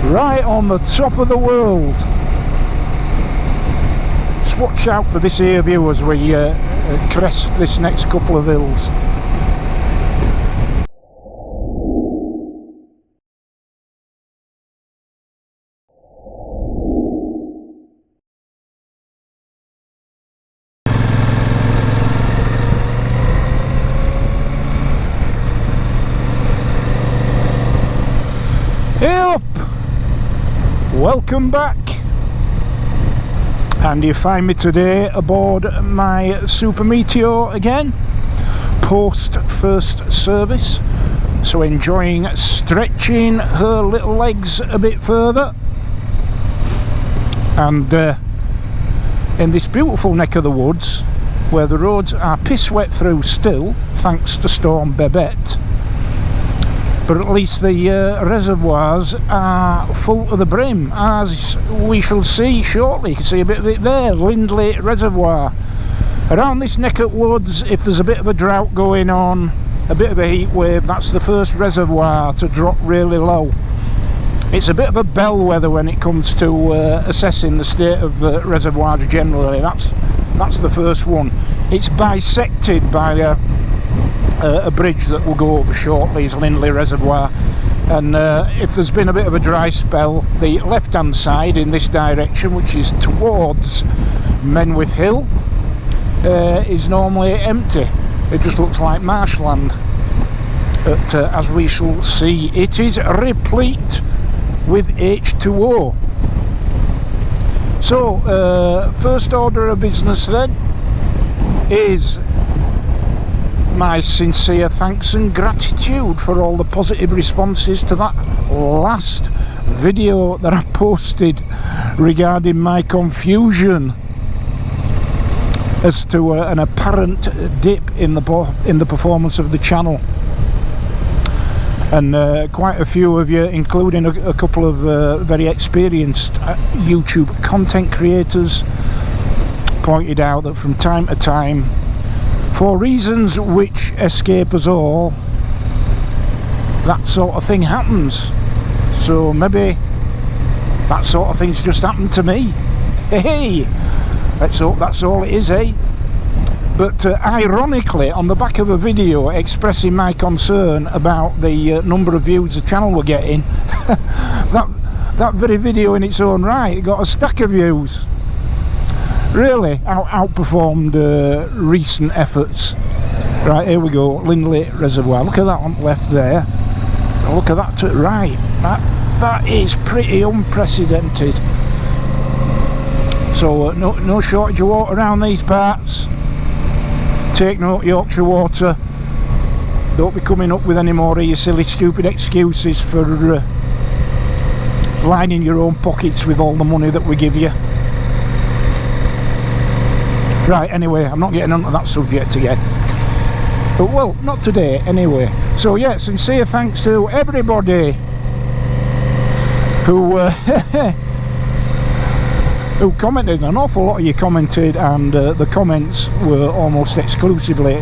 right on the top of the world. Just watch out for this here view as we crest this next couple of hills. Hey up! Welcome back, and you find me today aboard my Super Meteor again, post first service, so enjoying stretching her little legs a bit further, and in this beautiful neck of the woods where the roads are piss wet through still thanks to Storm Babette, but at least the reservoirs are full to the brim, as we shall see shortly. You can see a bit of it there, Lindley Reservoir. Around this neck of woods, if there's a bit of a drought going on, a bit of a heat wave, that's the first reservoir to drop really low. It's a bit of a bellwether when it comes to assessing the state of reservoirs generally. That's the first one. It's bisected by a bridge that will go over shortly, is Lindley Reservoir, and if there's been a bit of a dry spell, the left hand side in this direction, which is towards Menwith Hill, is normally empty. It just looks like marshland, but as we shall see, it is replete with H2O. So first order of business then is my sincere thanks and gratitude for all the positive responses to that last video that I posted regarding my confusion as to an apparent dip in the performance of the channel, and quite a few of you, including a couple of very experienced YouTube content creators, pointed out that from time to time, for reasons which escape us all, that sort of thing happens. So maybe that sort of thing's just happened to me. Hey, let's hope that's all it is, eh? But ironically, on the back of a video expressing my concern about the number of views the channel were getting, that very video in its own right got a stack of views. Really outperformed recent efforts. Right, here we go, Lindley Reservoir. Look at that on the left there. Look at that to the right. That is pretty unprecedented. So no shortage of water around these parts. Take note, Yorkshire water. Don't be coming up with any more of your silly stupid excuses for lining your own pockets with all the money that we give you. Right, anyway, I'm not getting onto that subject again. But, well, not today, anyway. So, yeah, sincere thanks to everybody who who commented. An awful lot of you commented, and the comments were almost exclusively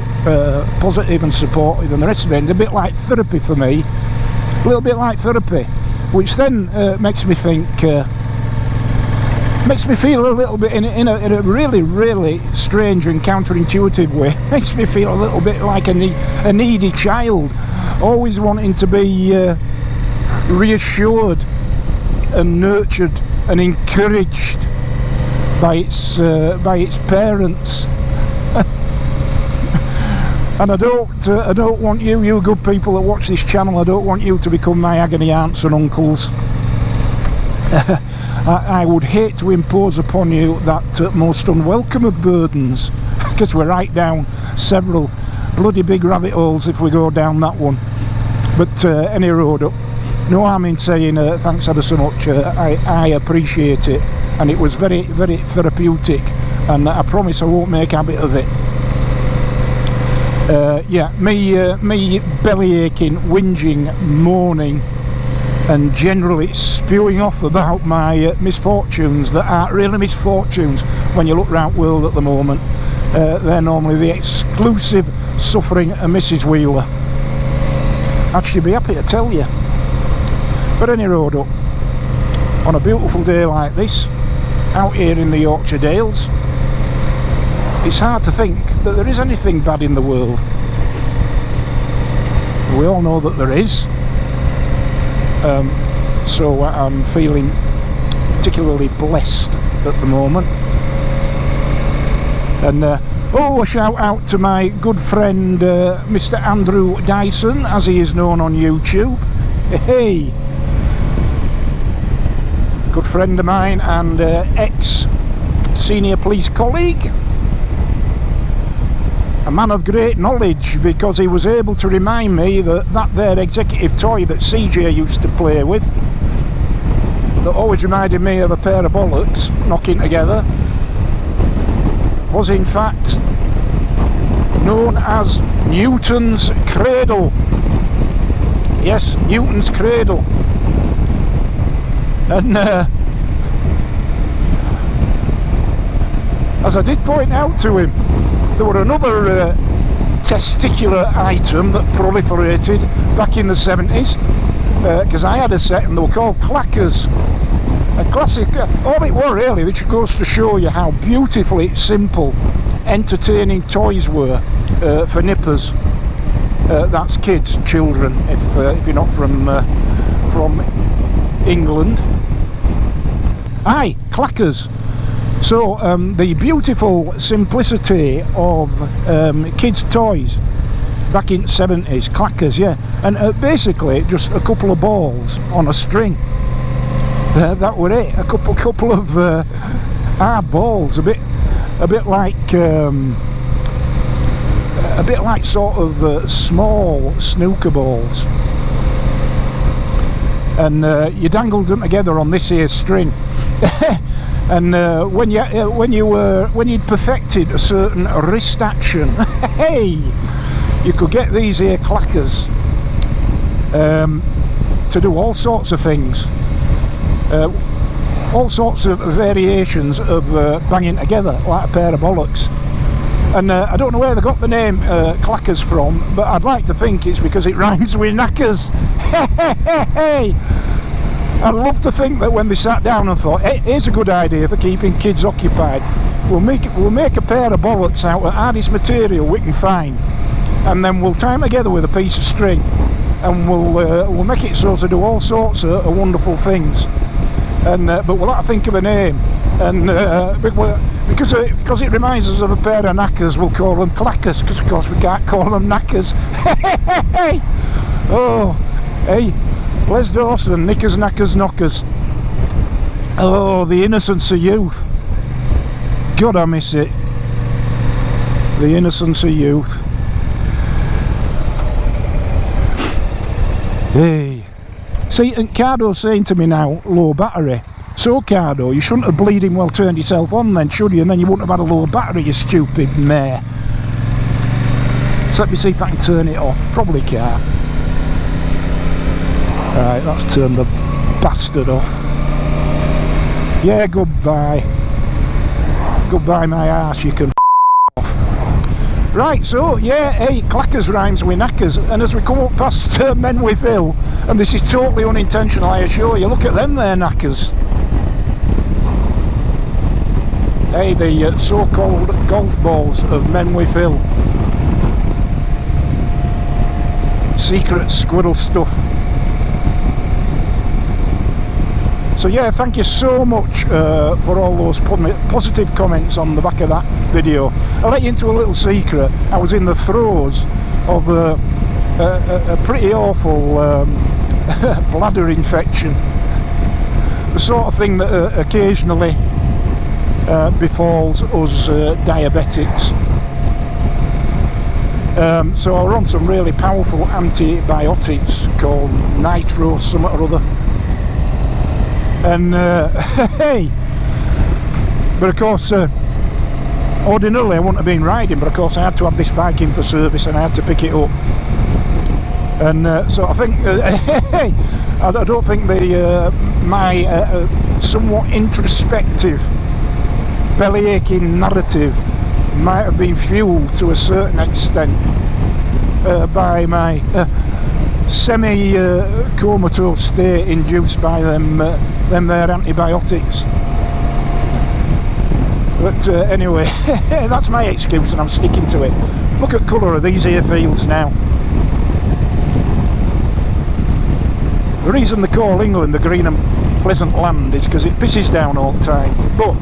positive and supportive, and the rest of it, a bit like therapy for me. A little bit like therapy, which then makes me think... makes me feel a little bit in a really strange and counterintuitive way. Makes me feel a little bit like a needy child, always wanting to be reassured and nurtured and encouraged by its parents. And I don't want you good people that watch this channel, I don't want you to become my agony aunts and uncles. I would hate to impose upon you that most unwelcome of burdens, because we're right down several bloody big rabbit holes if we go down that one. But any road up, no harm in saying thanks ever so much. I appreciate it, and it was very therapeutic, and I promise I won't make a habit of it. Yeah, me belly aching, whinging, moaning, and generally spewing off about my misfortunes that aren't really misfortunes when you look around the world at the moment. They're normally the exclusive suffering of Mrs. Wheeler. I'd actually be happy to tell you. But any road up, on a beautiful day like this, out here in the Yorkshire Dales. It's hard to think that there is anything bad in the world. We all know that there is. So I'm feeling particularly blessed at the moment. And a shout out to my good friend Mr. Andrew Dyson, as he is known on YouTube. Hey, good friend of mine and ex-senior police colleague. A man of great knowledge, because he was able to remind me that there executive toy that CJ used to play with, that always reminded me of a pair of bollocks knocking together, was in fact known as Newton's Cradle. Yes, Newton's Cradle. And as I did point out to him, there were another testicular item that proliferated back in the 70s, because I had a set and they were called clackers. A classic, all it were really, which goes to show you how beautifully simple, entertaining toys were for nippers. That's kids, children, if you're not from England. Aye, clackers. So the beautiful simplicity of kids' toys back in the 70s, clackers, yeah, and basically just a couple of balls on a string. That were it. A couple of hard balls, a bit like sort of small snooker balls, and you dangled them together on this here string. And when you'd perfected a certain wrist action, hey, you could get these here clackers to do all sorts of things, all sorts of variations of banging together like a pair of bollocks. And I don't know where they got the name clackers from, but I'd like to think it's because it rhymes with knackers. Hey! I'd love to think that when they sat down and thought, hey, here's a good idea for keeping kids occupied. We'll make a pair of bollocks out of the hardest material we can find, and then we'll tie them together with a piece of string, and we'll make it so to do all sorts of wonderful things. And but we'll have to think of a name, and because it reminds us of a pair of knackers, we'll call them clackers, because of course we can't call them knackers. Hey! Oh, hey, Les Dawson, knickers, knackers, knockers. Oh, the innocence of youth. God, I miss it. The innocence of youth. Hey. See, and Cardo's saying to me now, low battery. So Cardo, you shouldn't have bleeding well turned yourself on then, should you? And then you wouldn't have had a low battery, you stupid mare. So let me see if I can turn it off. Probably can't. Right, let's turn the bastard off. Yeah, goodbye. Goodbye my arse, you can off. Right, so, yeah, hey, clackers rhymes with knackers. And as we come up past Menwith Hill, and this is totally unintentional, I assure you, look at them there knackers. Hey, the so-called golf balls of Menwith Hill. Secret squirrel stuff. So yeah, thank you so much for all those positive comments on the back of that video. I'll let you into a little secret. I was in the throes of a pretty awful bladder infection. The sort of thing that occasionally befalls us diabetics. So I was on some really powerful antibiotics called nitro something or other. And hey, but of course ordinarily I wouldn't have been riding, but of course I had to have this bike in for service and I had to pick it up. And so I think hey, I don't think my somewhat introspective belly aching narrative might have been fueled to a certain extent by my semi-comatose state induced by them their antibiotics. But anyway, that's my excuse and I'm sticking to it. Look at colour of these here fields now. The reason they call England the green and pleasant land is because it pisses down all the time, but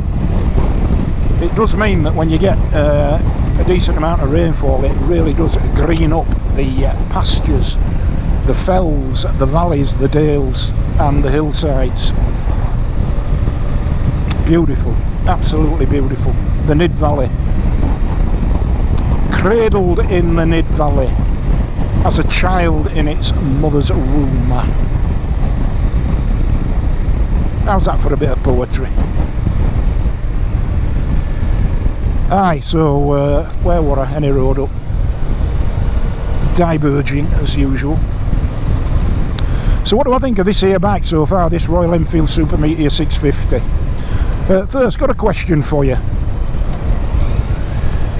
it does mean that when you get a decent amount of rainfall, it really does green up the pastures, the fells, the valleys, the dales and the hillsides. Beautiful, absolutely beautiful. The Nid Valley, cradled in the Nid Valley as a child in its mother's womb. How's that for a bit of poetry? Aye, so where were I? Any road up. Diverging as usual. So what do I think of this here bike so far, this Royal Enfield Super Meteor 650? First, got a question for you.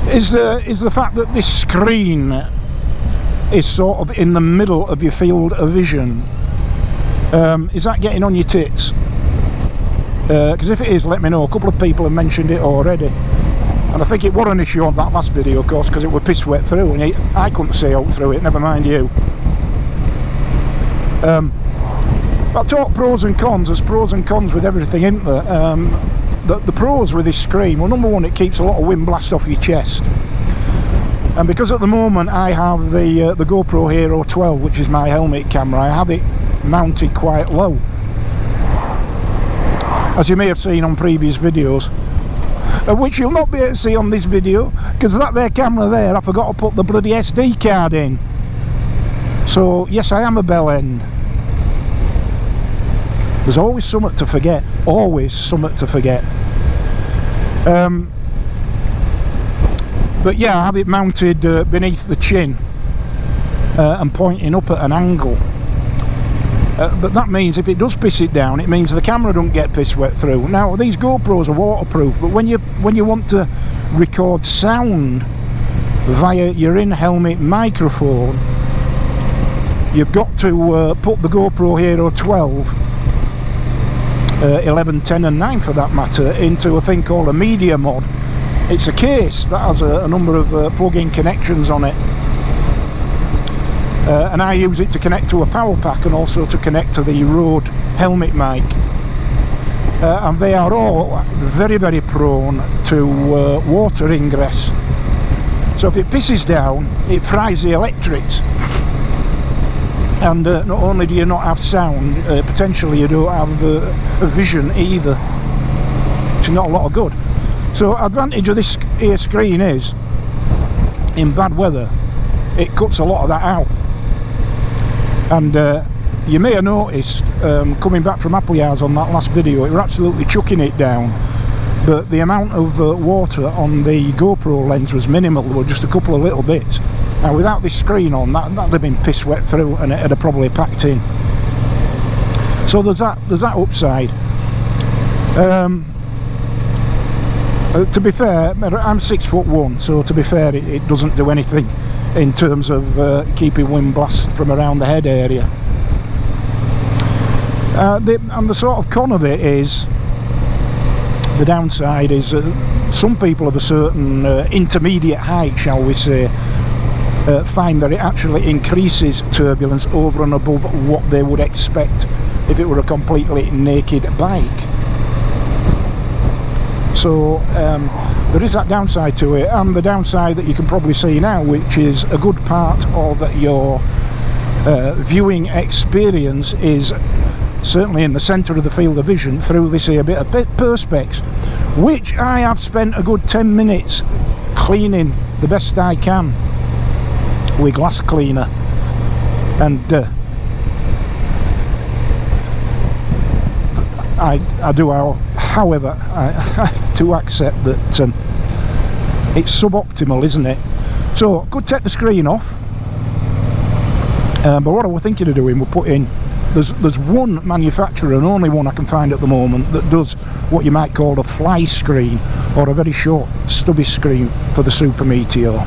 Is the fact that this screen is sort of in the middle of your field of vision, is that getting on your tits? Because if it is, let me know. A couple of people have mentioned it already, and I think it was an issue on that last video, of course, because it was piss wet through and I couldn't see out through it, never mind you. I'll talk pros and cons. There's pros and cons with everything, isn't there? The pros with this screen, well, number one, it keeps a lot of wind blast off your chest, and because at the moment I have the GoPro Hero 12, which is my helmet camera, I have it mounted quite low, as you may have seen on previous videos, which you'll not be able to see on this video because that there camera there, I forgot to put the bloody SD card in. So yes, I am a bell end. There's always something to forget, always something to forget. But yeah, I have it mounted beneath the chin and pointing up at an angle. But that means if it does piss it down, it means the camera don't get piss wet through. Now these GoPros are waterproof, but when you want to record sound via your in-helmet microphone, you've got to put the GoPro Hero 12, 11, 10 and 9 for that matter, into a thing called a media mod. It's a case that has a number of plug-in connections on it. And I use it to connect to a power pack and also to connect to the Rode helmet mic, and they are all very, very prone to water ingress. So if it pisses down, it fries the electrics, and not only do you not have sound, potentially you don't have a vision either, which is not a lot of good. So advantage of this here screen is, in bad weather, it cuts a lot of that out. And you may have noticed, coming back from Appleyards on that last video, it were absolutely chucking it down, but the amount of water on the GoPro lens was minimal. There were just a couple of little bits. Now without this screen on, that'd have been piss wet through and it'd have probably packed in. So there's that upside. To be fair, I'm 6'1", so to be fair, it doesn't do anything in terms of keeping wind blast from around the head area. And the sort of con of it is, the downside is some people of a certain intermediate height, shall we say, find that it actually increases turbulence over and above what they would expect if it were a completely naked bike. So there is that downside to it, and the downside that you can probably see now, which is a good part of your viewing experience, is certainly in the centre of the field of vision through this here bit of perspex, which I have spent a good 10 minutes cleaning the best I can with glass cleaner, and I do, however, I do accept that it's suboptimal, isn't it? So could take the screen off, but what I was thinking of doing, we'll put in, there's one manufacturer and only one I can find at the moment that does what you might call a fly screen, or a very short stubby screen for the Super Meteor,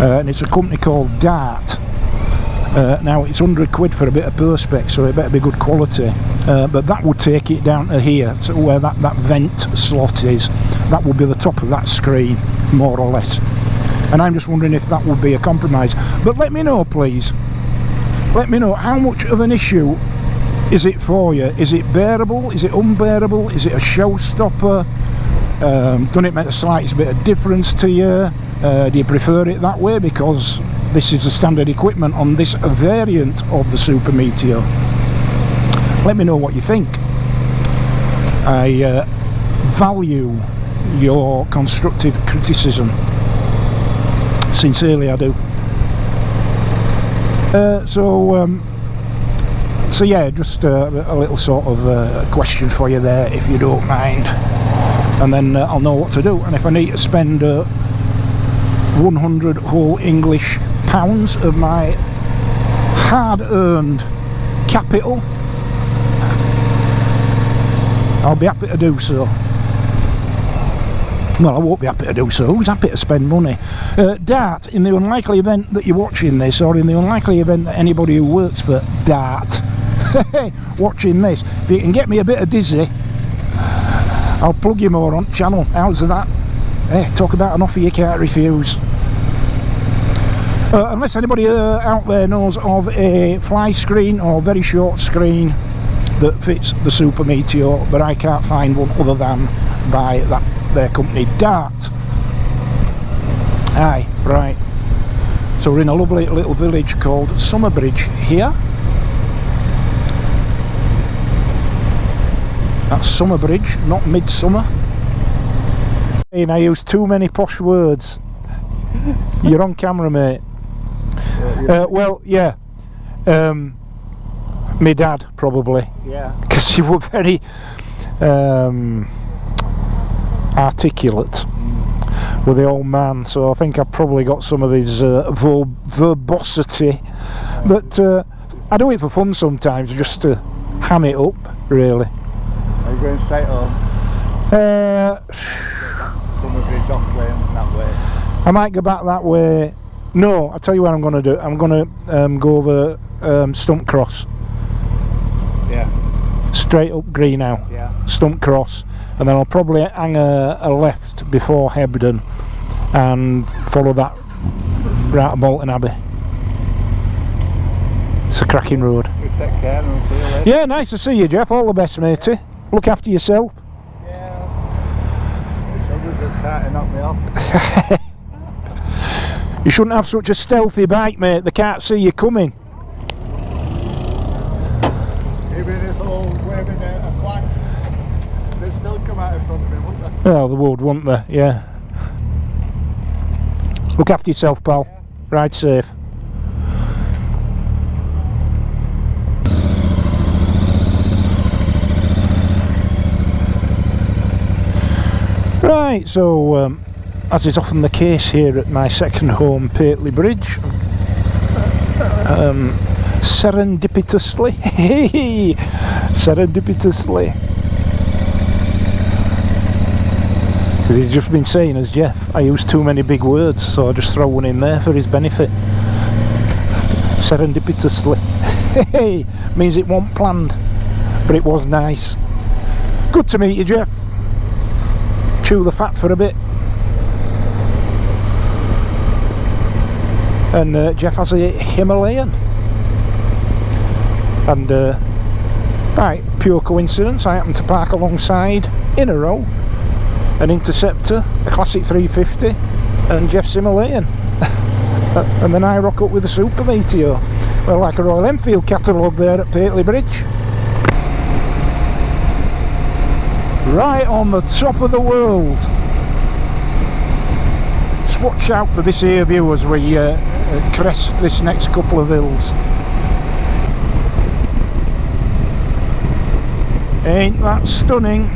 and it's a company called Dart, Now it's £100 for a bit of perspex, so it better be good quality, but that would take it down to here, to where that vent slot is. That would be the top of that screen, more or less, and I'm just wondering if that would be a compromise. But let me know, please. Let me know, how much of an issue is it for you? Is it bearable? Is it unbearable? Is it a showstopper? Doesn't it make the slightest bit of difference to you? Do you prefer it that way because this is the standard equipment on this variant of the Super Meteor? Let me know what you think. I value your constructive criticism. Sincerely, I do. So yeah, just a little sort of question for you there, if you don't mind, and then I'll know what to do. And if I need to spend 100 whole English pounds of my hard-earned capital, I'll be happy to do so. Well, I won't be happy to do so. Who's happy to spend money? Dart, in the unlikely event that you're watching this, or in the unlikely event that anybody who works for Dart watching this, if you can get me a bit of dizzy, I'll plug you more on channel. How's that? Hey, talk about an offer you can't refuse. Unless anybody out there knows of a fly screen or very short screen that fits the Super Meteor, but I can't find one other than by their company Dart. Aye, right. So we're in a lovely little village called Summerbridge here. That's Summerbridge, not Midsummer. And I use too many posh words. You're on camera, mate. Well, yeah. My dad, probably. Yeah. Because he was very articulate with the old man, so I think I've probably got some of his verbosity. But I do it for fun sometimes, just to ham it up, really. Are you going straight home? Summerbridge off way and that way. I might go back that way. No, I'll tell you what I'm going to do. I'm going to go over Stump Cross. Yeah. Straight up Greenow. Yeah. Stump Cross. And then I'll probably hang a left before Hebden and follow that right to Bolton Abbey. It's a cracking road. You take care and we'll see you later. Yeah, nice to see you, Jeff. All the best, matey. Look after yourself. Yeah. The others are trying to knock me off. You shouldn't have such a stealthy bike, mate. They can't see you coming. Even if all waving a flag, they'd still come out in front of me, wouldn't they? Oh, they would, wouldn't they? Yeah. Look after yourself, pal. Yeah. Ride safe. Right, so as is often the case here at my second home, Pateley Bridge, serendipitously, because he's just been saying, as Jeff, I use too many big words, so I just throw one in there for his benefit. Serendipitously means it wasn't planned, but it was nice. Good to meet you, Jeff. Chew the fat for a bit. And Jeff has a Himalayan. And by pure coincidence, I happened to park alongside, in a row, an Interceptor, a classic 350, and Jeff's Himalayan. And then I rock up with a Super Meteor. Well, like a Royal Enfield catalogue there at Pateley Bridge. Right on the top of the world. Just watch out for this here view as we crest this next couple of hills. Ain't that stunning?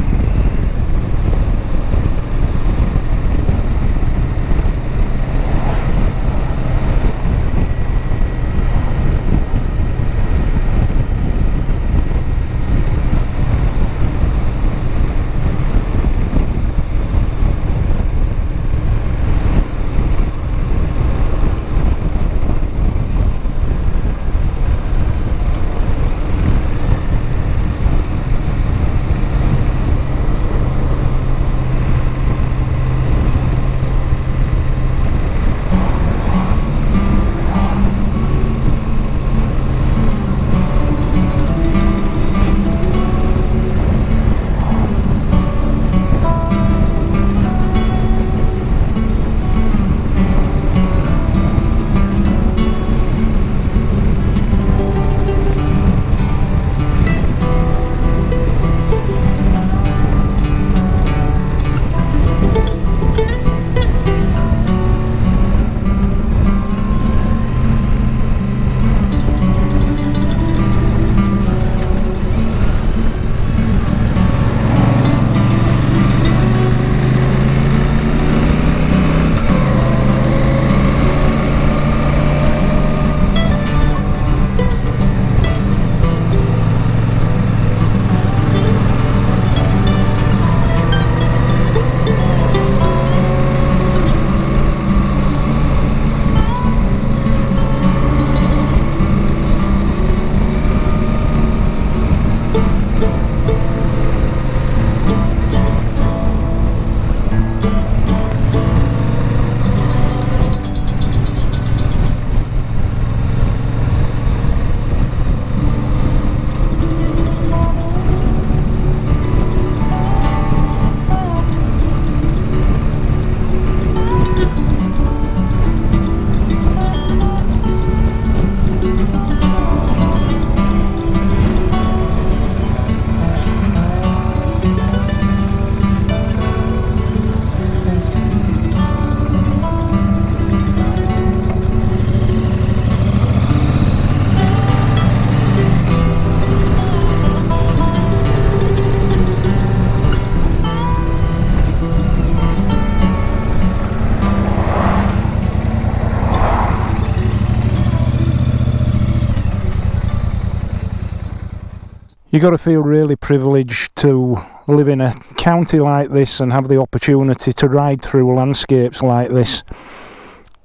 You got to feel really privileged to live in a county like this and have the opportunity to ride through landscapes like this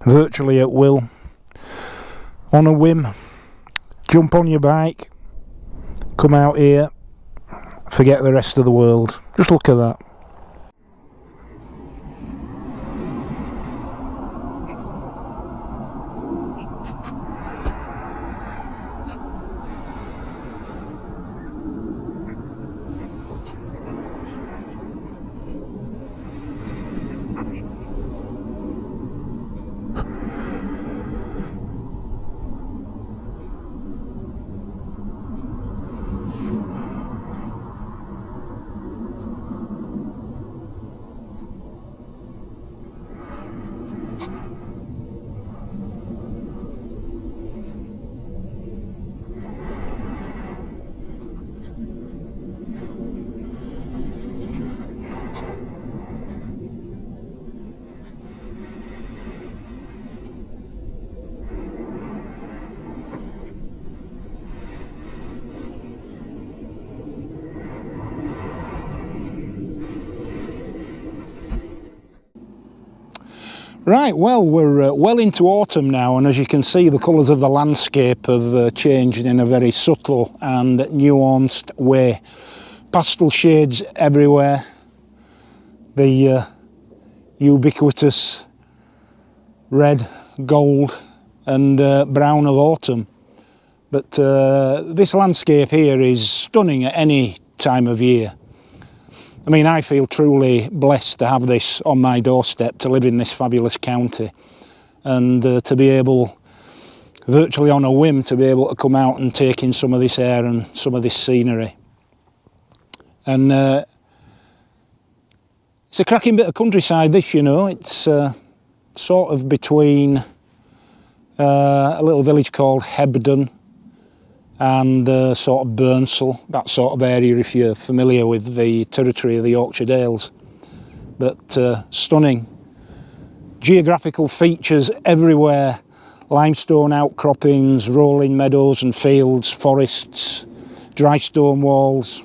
virtually at will, on a whim. Jump on your bike, come out here, forget the rest of the world. Just look at that. Right, well, we're well into autumn now, and as you can see, the colours of the landscape have changed in a very subtle and nuanced way. Pastel shades everywhere, the ubiquitous red, gold and brown of autumn. But this landscape here is stunning at any time of year. I mean, I feel truly blessed to have this on my doorstep, to live in this fabulous county, and to be able, virtually on a whim, to be able to come out and take in some of this air and some of this scenery. And it's a cracking bit of countryside, this, you know. It's sort of between a little village called Hebden and sort of Burnsall, that sort of area, if you're familiar with the territory of the Yorkshire Dales. But stunning. Geographical features everywhere, limestone outcroppings, rolling meadows and fields, forests, dry stone walls.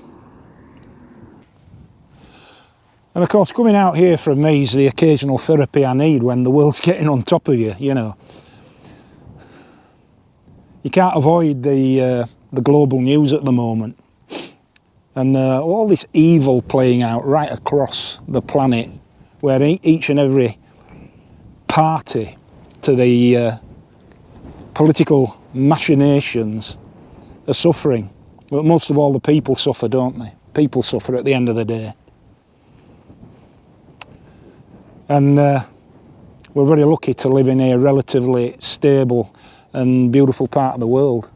And of course, coming out here from me is the occasional therapy I need when the world's getting on top of you, you know. You can't avoid the global news at the moment, and all this evil playing out right across the planet, where each and every party to the political machinations are suffering. But most of all, the people suffer, don't they? People suffer at the end of the day. And we're very lucky to live in a relatively stable and beautiful part of the world.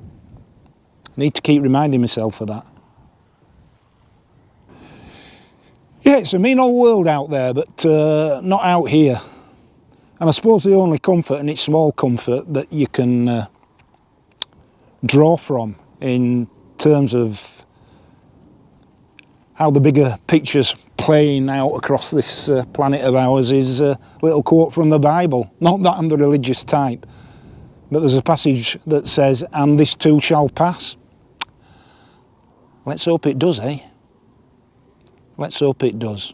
I need to keep reminding myself of that. Yeah, it's a mean old world out there, but not out here. And I suppose the only comfort, and it's small comfort, that you can draw from in terms of how the bigger picture's playing out across this planet of ours, is a little quote from the Bible. Not that I'm the religious type, but there's a passage that says, "And this too shall pass." Let's hope it does, eh? Let's hope it does.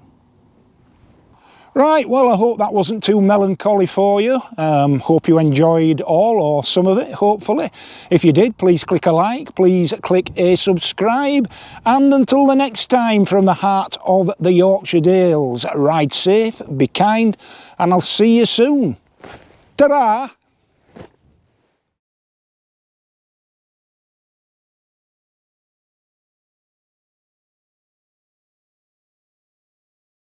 Right, well, I hope that wasn't too melancholy for you. Hope you enjoyed all or some of it, hopefully. If you did, please click a like, please click a subscribe. And until the next time, from the heart of the Yorkshire Dales, ride safe, be kind, and I'll see you soon. Ta-ra!